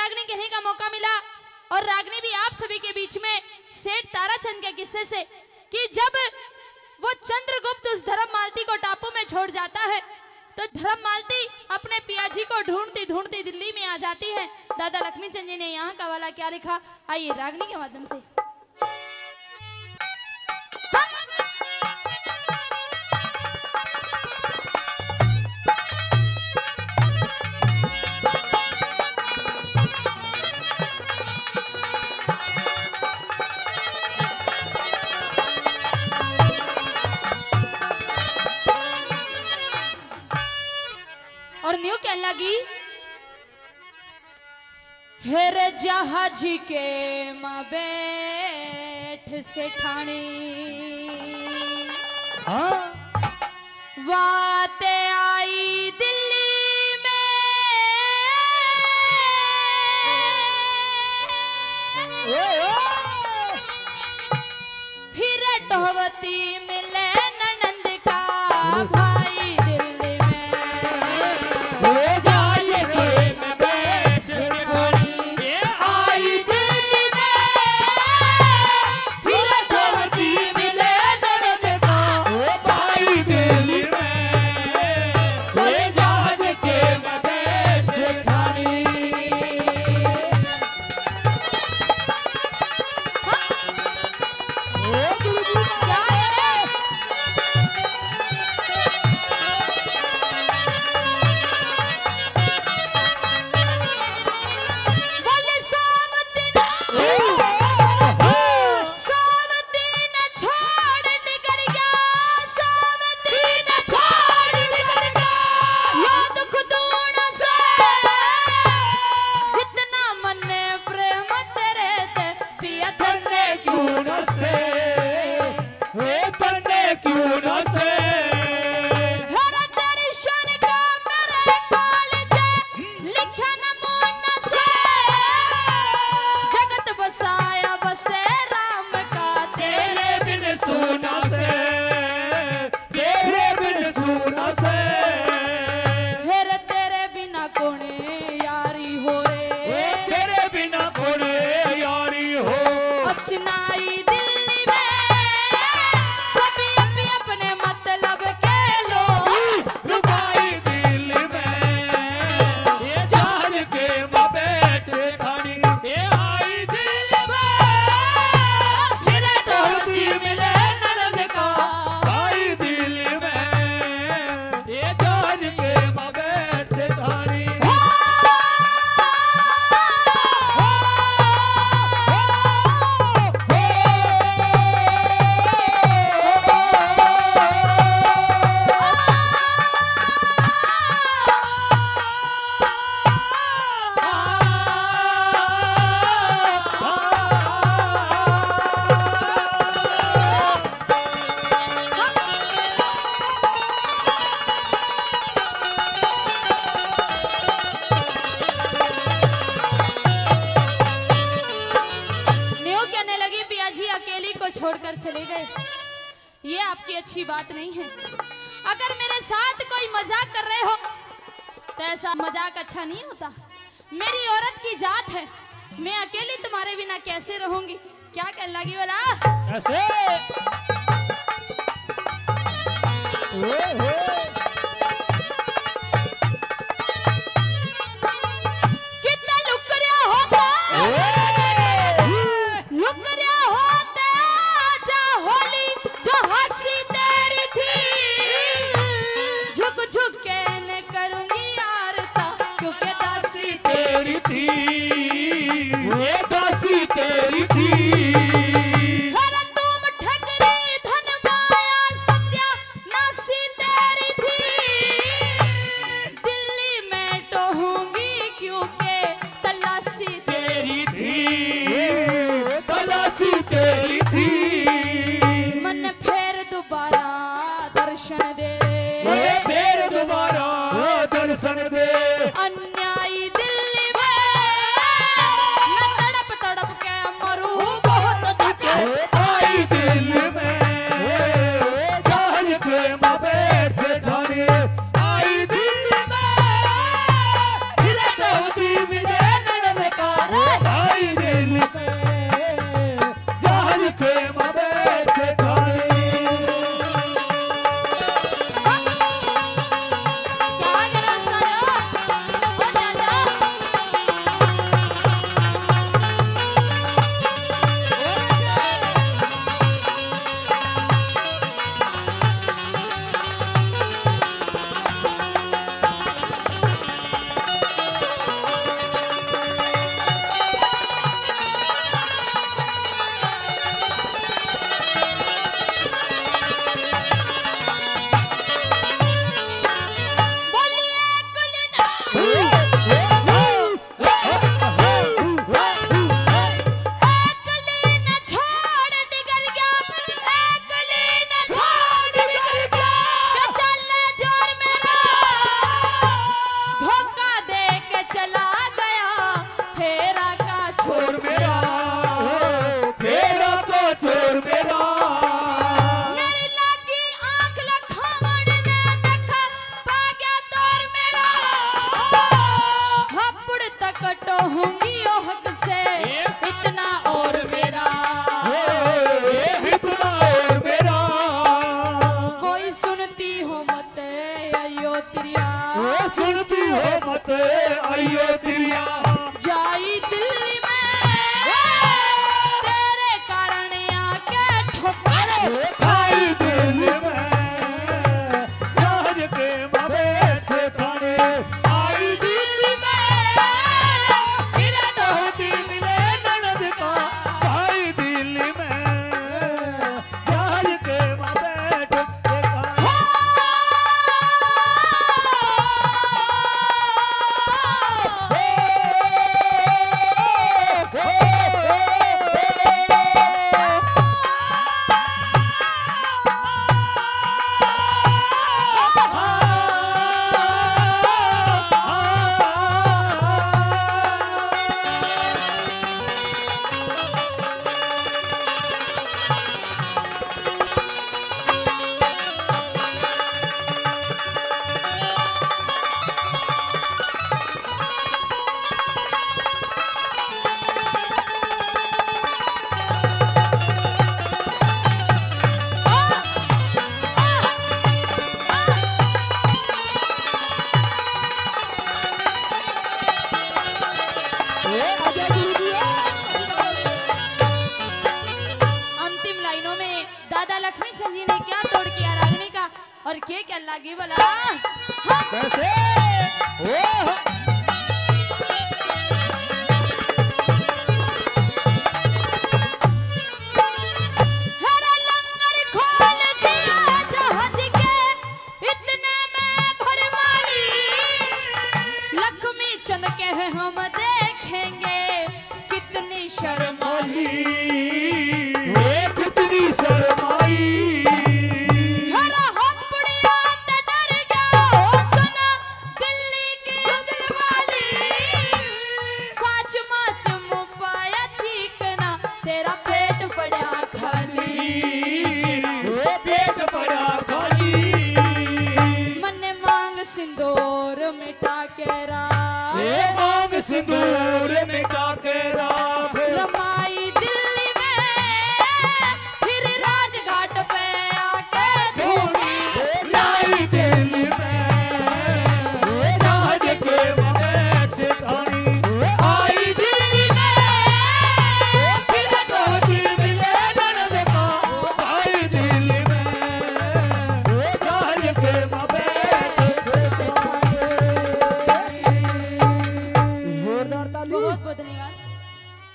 रागनी कहने का मौका मिला और रागनी भी आप सभी के बीच में सेठ ताराचंद के किस्से से कि जब वो चंद्रगुप्त उस धर्म मालती को टापू में छोड़ जाता है तो धर्म मालती अपने पियाजी को ढूंढती ढूंढती दिल्ली में आ जाती है। दादा लक्ष्मीचंद जी ने यहाँ का वाला क्या लिखा, आइए रागनी के माध्यम से। और न्यू कहने लगी, हेर जहाज के माँ बैठ से ठाणी वाते आई दिल्ली में, फिर ढोवती मिले ननंद का भाई छोड़कर चले गए, ये आपकी अच्छी बात नहीं है। अगर मेरे साथ कोई मजाक कर रहे हो तो ऐसा मजाक अच्छा नहीं होता। मेरी औरत की जात है, मैं अकेली तुम्हारे बिना कैसे रहूंगी। क्या कर लगी बोला ऐसे कितना लुकरिया होता, लुकरिया होता जा होली जो हंसी तेरी थी, झुक झुक के न करूंगी यारता क्योंकि दासी तेरी थी, ये दासी तेरी थी। हर तुम ठगरी धन माया सत्या नासी तेरी कटो होंगी ओ हक से इतना और मेरा, इतना और मेरा। कोई सुनती हो मत अयो तिरिया, सुनती हो मत अयो तिरिया। जाई दिल्ली में तेरे कारण आके ठोकर खाई दिल में जहाज के बैठे खाने आई दिल में मेरा दोहती मिले ननद का भाई दिल में जहाज के बैठे खाने। अंतिम लाइनों में दादा लक्ष्मी चंद जी ने क्या तोड़ किया रागनी का और क्या लागी बोला कैसे ओह हरा लंगर खोल दिया जहाज के इतने में भरमाली, लक्ष्मी चंद के हम देखेंगे कितनी शर्माली, कितनी शर्माई। हरा हपड़िया ते डर गया हो सुना दिल्ली की दिलवाली, साच माच मुपाया चीकना तेरा पेट पड़ा खाली, पेट बड़ा खाली। मन मांग सिंदूर मिटा के रा मांग सिंदूर मिटा